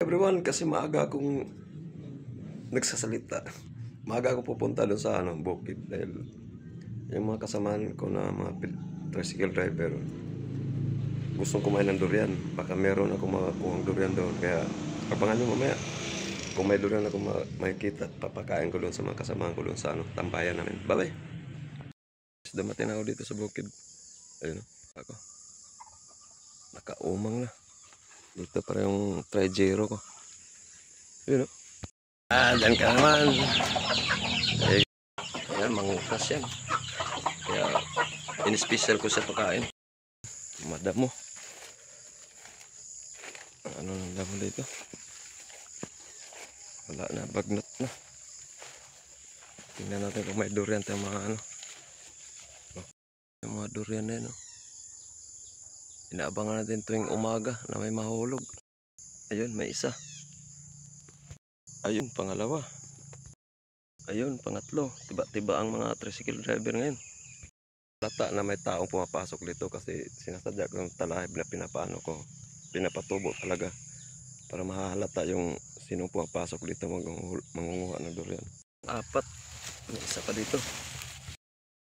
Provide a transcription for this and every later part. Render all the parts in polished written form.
Everyone, kasi maaga akong nagsasalita. Maaga ako pupunta doon sa bukid dahil yung mga kasamaan ko na mga tricycle driver gustong kumain ng durian. Baka meron ako makakuhang durian doon. Kaya abangan nyo mamaya. Kung may durian ako makikita, papakain ko doon sa mga kasamaan ko doon sa tambayan namin. Bye-bye. Dumating ako dito sa bukid. Ayun, ako. Nakaumang na. Dito pa yung Trajero ko. Yun, dyan ka naman. Eh, yan, mangutas yan. Kaya, in-special ko sa pagkain. Madam mo. Ano nang damo dito? Wala na, bagnat na. Tingnan natin kung may durian tayong mga yung mga durian na yun. Inaabangan natin tuwing umaga na may mahulog. Ayun, may isa. Ayun, pangalawa. Ayun, pangatlo. Tiba-tiba ang mga tricycle driver ngayon. Lata na may taong pumapasok dito kasi sinasadya ko yung talahib na pinapatubo talaga para mahalata yung sinong pumapasok dito mangunguha ng durian. Apat. May isa pa dito.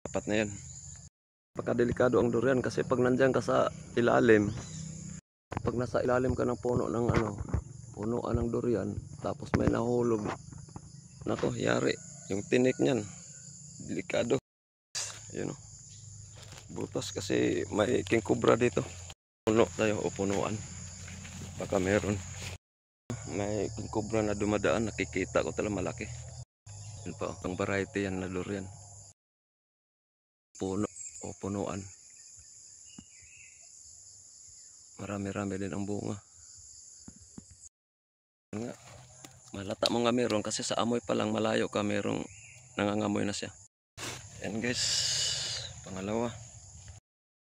Apat na yan. Pagkadelikado ang durian kasi pag nandyan ka sa ilalim, pag nasa ilalim ka ng puno ng punuan ng durian, tapos may nahulog, nako, yari yung tinik niyan, delikado. Ayun, butas kasi may king cobra dito. Puno tayo o punuan, baka meron may king cobra na dumadaan. Nakikita ko talaga malaki. Yun pa, ang variety yan na durian, puno o punuan. Marami-rami din ang bunga. Nga, malata mo nga meron kasi sa amoy pa lang malayo ka merong nangangamoy na siya. Yan guys, pangalawa.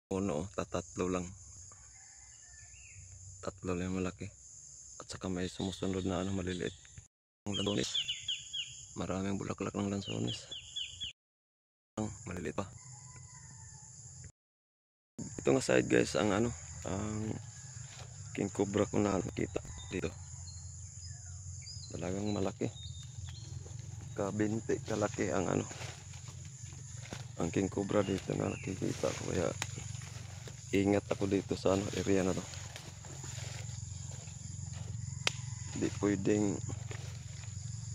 Puno, tatlo lang malaki. At saka may sumusunod na maliliit. Ang lansones. Maraming bulaklak ng lansones. Maliliit pa. Ito nga side guys, ang king cobra ko na nakita dito. Talagang malaki. Kabinti kalaki ang king cobra dito na nakikita ko. Kaya ingat ako dito sa area na to. Hindi pwedeng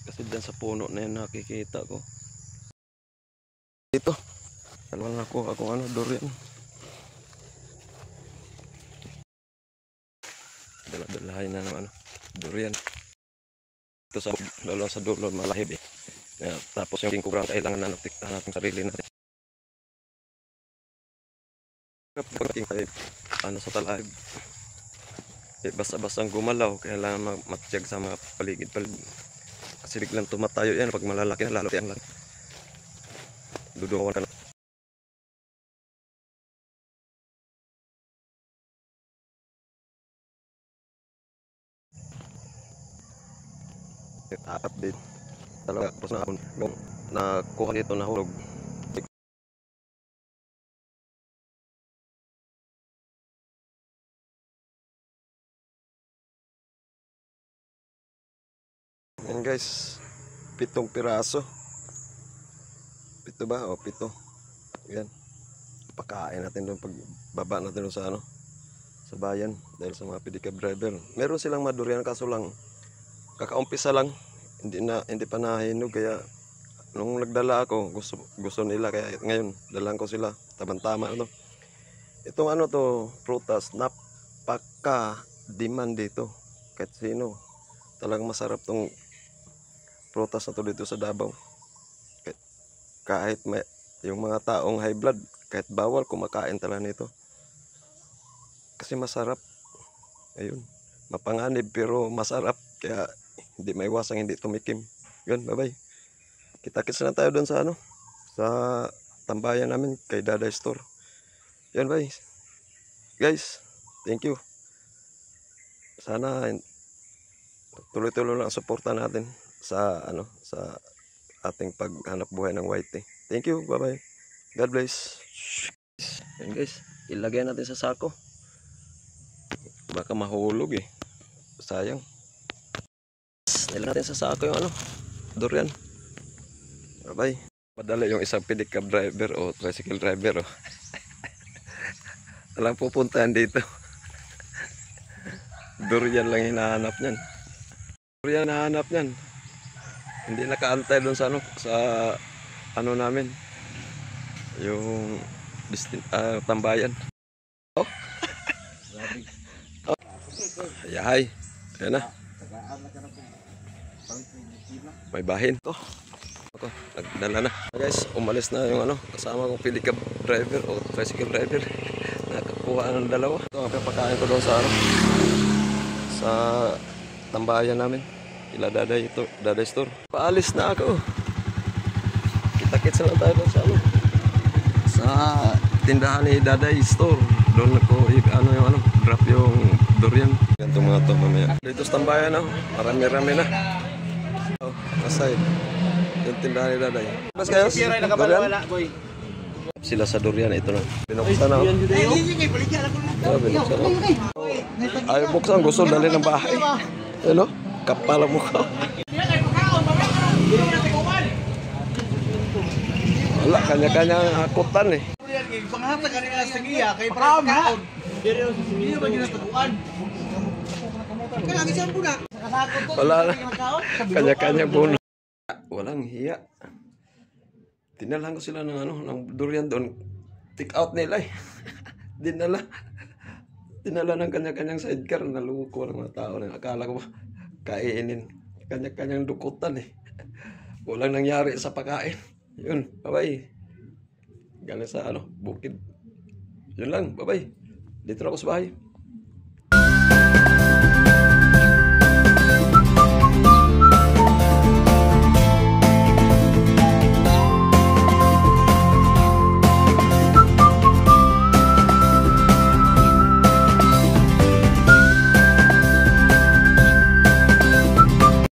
kasi dyan sa puno na yan nakikita ko. Dito talagang ako durian. Dala-dalahin na ng durian. Ito sa lalo sa dulo malahib eh. Tapos yung king cobra kailangan na natiktahan natin sarili natin. Sa talahib basta-basta gumalaw, kailangan matiyag sa mga paligid kasi biglang tumatayo yan pag malalaki na, lalo yan lang dudukawan ka na. Apat din talaga tapos nakuha dito na hulog. Yan guys, 7 piraso. 7 ba? O 7. Yan. Pakain natin doon pag baba natin doon sa bayan dahil sa mga pedicab driver. Meron silang madurian kaso lang kakaumpisa lang, hindi pa nahinog. Kaya nung nagdala ako, gusto nila, kaya ngayon dalang ko sila. Tamang-tama itong to prutas, napaka demand dito. Kahit sino, talagang masarap tong prutas na to dito sa Davao. Kahit may yung mga taong high blood, kahit bawal, kumakain talaga nito kasi masarap. Ayun, mapanganib pero masarap, kaya hindi maiwasang hindi tumikim. Yun, bye bye. Kita-kits na tayo doon sa sa tambayan namin kay Daday Store. Yan bye guys, thank you. Sana tuloy-tuloy lang suporta natin sa sa ating paghanap buhay ng white. Thank you, bye bye, God bless. Yan guys, ilagay natin sa sako, baka mahulog sayang. Ilan natin sa sako yung ano, durian. Bye. Madali yung isang pedicab driver o tricycle driver. Walang pupuntahan dito. Durian lang hinahanap niyan. Durian hinahanap niyan. Hindi nakaantay doon sa ano, sa ano namin. Yung tambayan. Oh. Oh. Yahay. Ayan na. May bahin to. Ako, nagdala na. Guys, umalis na yung ano, kasama kong pedicab driver o tricycle driver. Nakakuha ng dalawa. Ito ang pagpakain ko doon sa ano, sa tambayan namin. Ila Daday ito, Daday store. Paalis na ako. Kita-kits lang tayo doon sa ano, sa tindahan ni Daday store. Doon ko ano yung ano, drop yung durian. Ganito mga to mamaya. Dito sa tambayan ako, marami-rami na. Oh, aside. Yung tindahan ni Daday. Mas kayo? Durian? Sila sa durian, ito na. Binuksan na ako. Binuksan na ako. Ayaw buksan, gusto dali ng bahay. Ano? Kapal ang mukha. Wala, kanya-kanya hakutan eh. Panghatag ka nila sa giya, kay parang kaon. Hindi ba ginataguan? Kaya gisyan po na. Wala na. Kanya-kanya bono. Walang hiya. Dinalahan ko sila ng ano, ng durian doon. Take out nila eh. Dinala ng kanya-kanyang sidecar. Naluko ng mga tao. Akala ko ba, kainin. Kanya-kanyang dukutan eh. Walang nangyari sa pagkain. Yun, bye-bye. Galing sa ano, bukid. Yun lang, bye-bye. Dito na ako sa bahay.